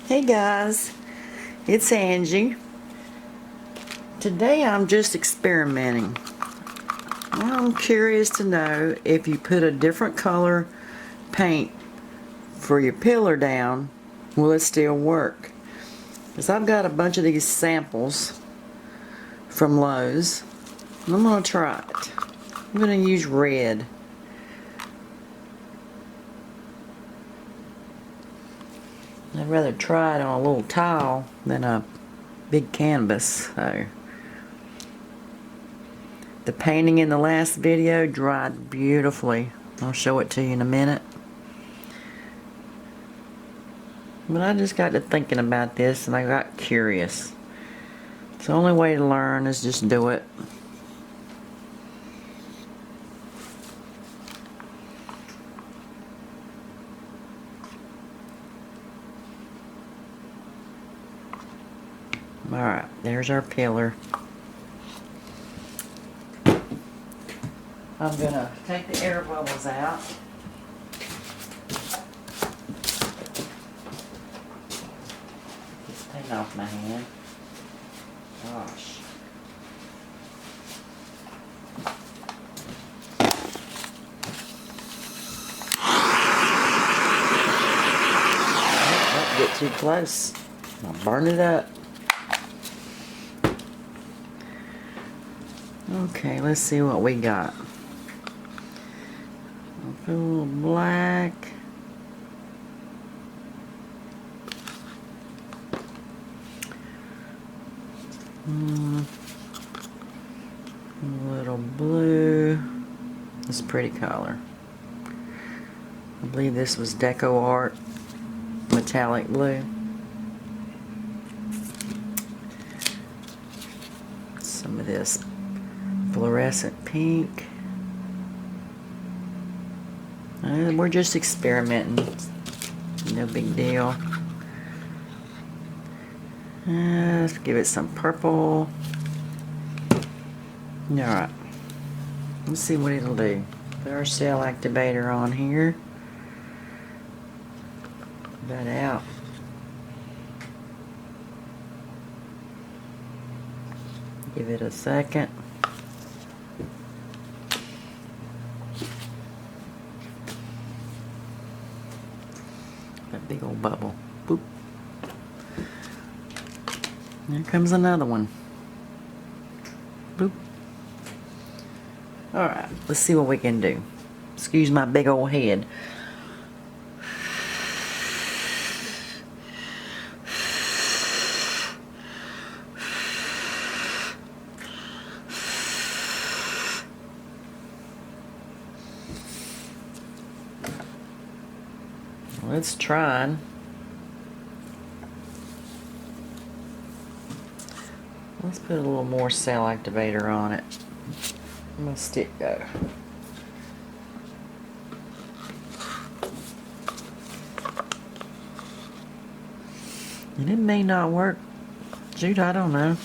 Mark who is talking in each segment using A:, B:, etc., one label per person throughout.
A: Hey guys, it's Angie. Today I'm just experimenting. I'm curious to know if you put a different color paint for your pillar down, will it still work? Because I've got a bunch of these samples from Lowe's, and I'm going to try it. I'm going to use red. I'd rather try it on a little tile than a big canvas. So the painting in the last video dried beautifully. I'll show it to you in a minute. But I just got to thinking about this and I got curious. So the only way to learn is just do it. Alright, there's our pillar. I'm going to take the air bubbles out. This paint off my hand. Gosh. Don't get too close. I'll burn it up. Okay, let's see what we got. I'll put a little black. A little blue. It's a pretty color. I believe this was Deco Art metallic blue. Some of this fluorescent pink. We're just experimenting. No big deal. Let's give it some purple. Alright. Let's see what it'll do. Put our cell activator on here. That out. Give it a second. That big old bubble. Boop. There comes another one. Boop. Alright, let's see what we can do. Excuse my big old head. Let's try. Let's put a little more cell activator on it. I'm gonna stick go. And it may not work. Shoot, I don't know.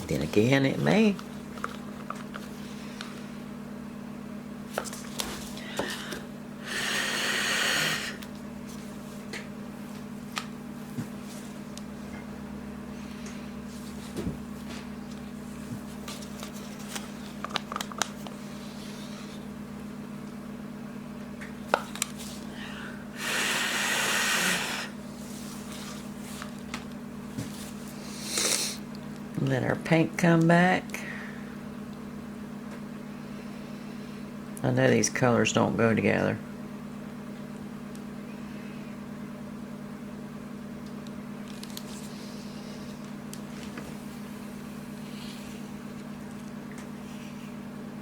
A: Then again, it may. Let our paint come back. I know these colors don't go together.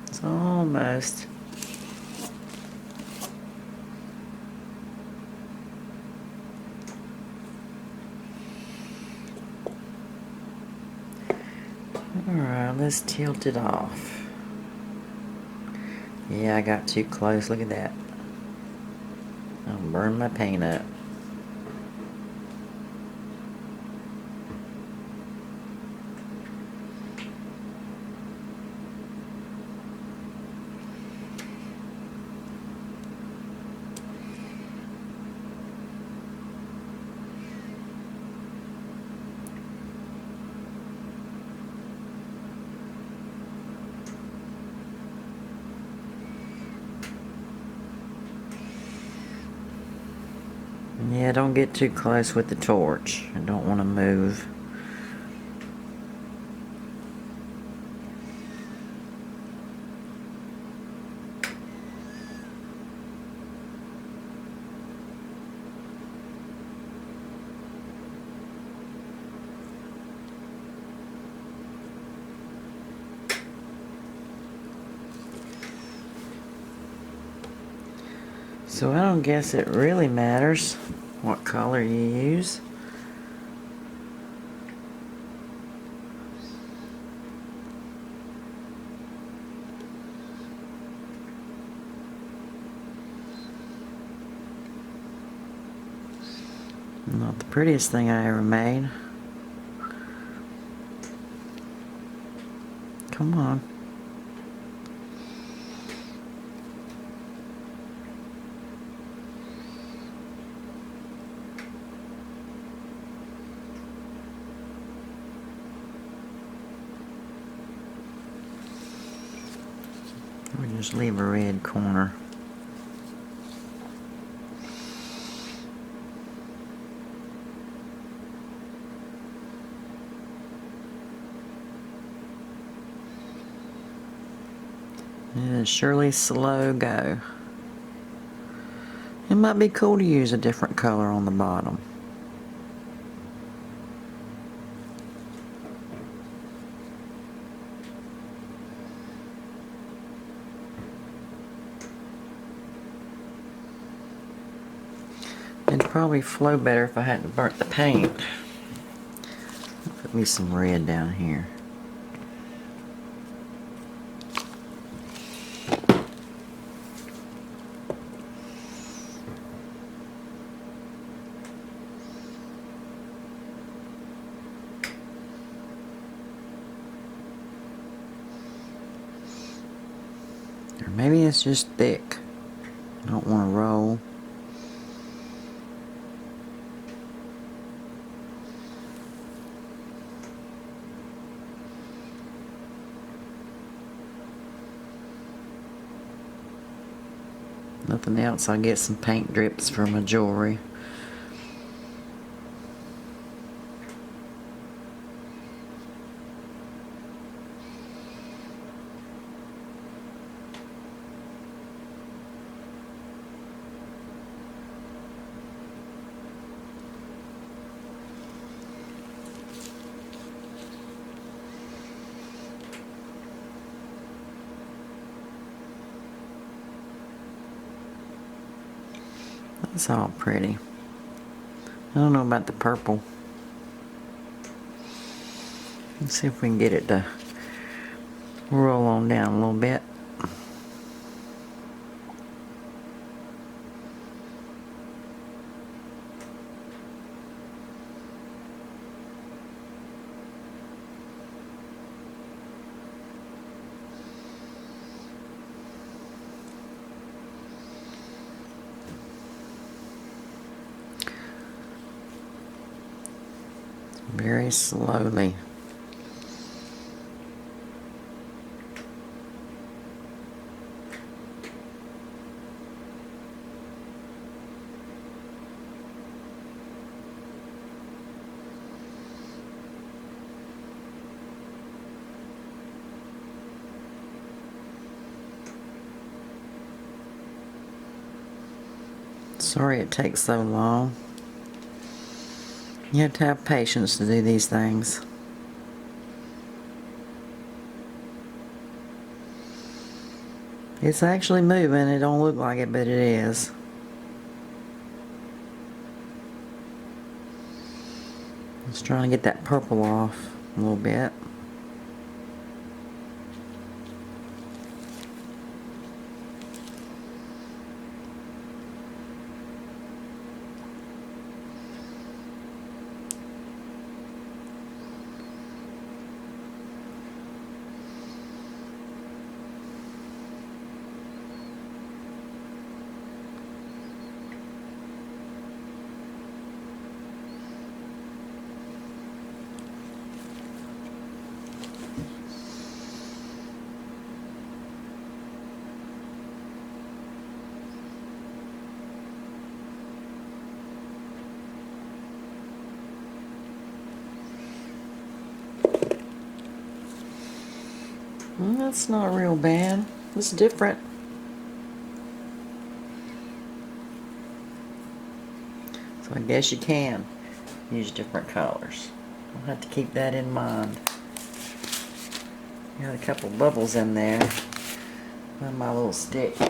A: It's almost. Alright, let's tilt it off. Yeah, I got too close. Look at that. I'll burn my paint up. Yeah, don't get too close with the torch. I don't want to move. So I don't guess it really matters what color you use. Not the prettiest thing I ever made. Come on. We just leave a red corner. It is surely slow go. It might be cool to use a different color on the bottom. It'd probably flow better if I hadn't burnt the paint. Put me some red down here. Or maybe it's just thick. I don't want to roll. Nothing else, I'll get some paint drips for my jewelry. That's all pretty. I don't know about the purple. Let's see if we can get it to roll on down a little bit. Very slowly. Sorry it takes so long. You have to have patience to do these things. It's actually moving. It don't look like it, but it is. Just trying to get that purple off a little bit. That's not real bad. It's different. So I guess you can use different colors. I'll have to keep that in mind. Got a couple bubbles in there on my little stick. I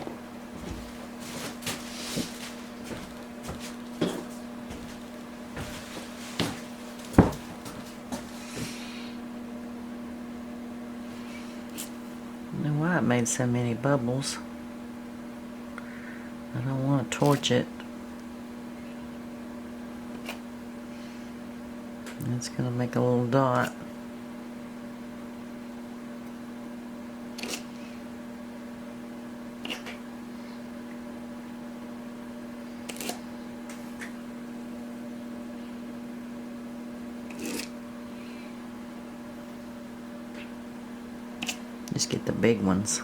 A: don't know why it made so many bubbles. I don't want to torch it. It's going to make a little dot. Just get the big ones.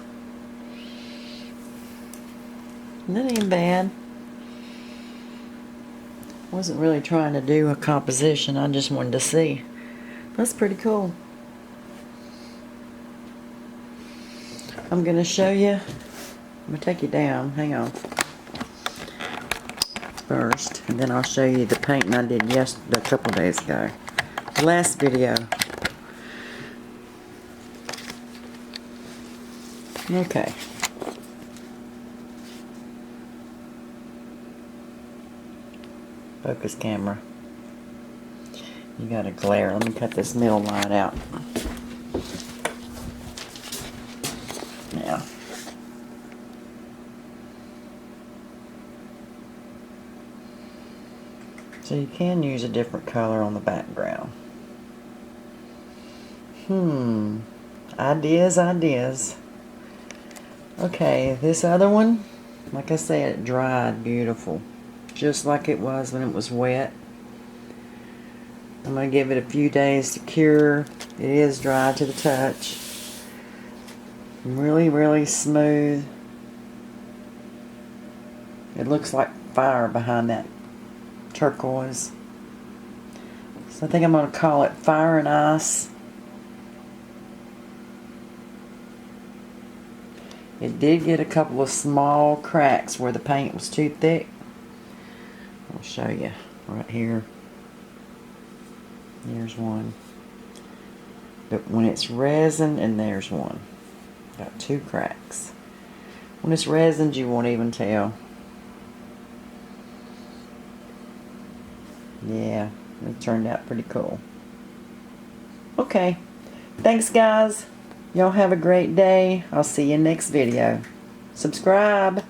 A: That ain't bad. Wasn't really trying to do a composition, I just wanted to see. That's pretty cool. I'm gonna show you. I'm gonna take you down, hang on. First, and then I'll show you the painting I did a couple days ago. The last video. Okay. Focus camera. You got a glare. Let me cut this middle line out. Now. So you can use a different color on the background. Ideas. Okay, this other one, like I said, it dried beautiful. Just like it was when it was wet. I'm going to give it a few days to cure. It is dry to the touch. Really, really smooth. It looks like fire behind that turquoise. So I think I'm going to call it Fire and Ice. It did get a couple of small cracks where the paint was too thick. I'll show you right here. There's one. But when it's resin, and there's one. Got two cracks. When it's resin, you won't even tell. Yeah, it turned out pretty cool. Okay. Thanks, guys. Y'all have a great day. I'll see you next video. Subscribe.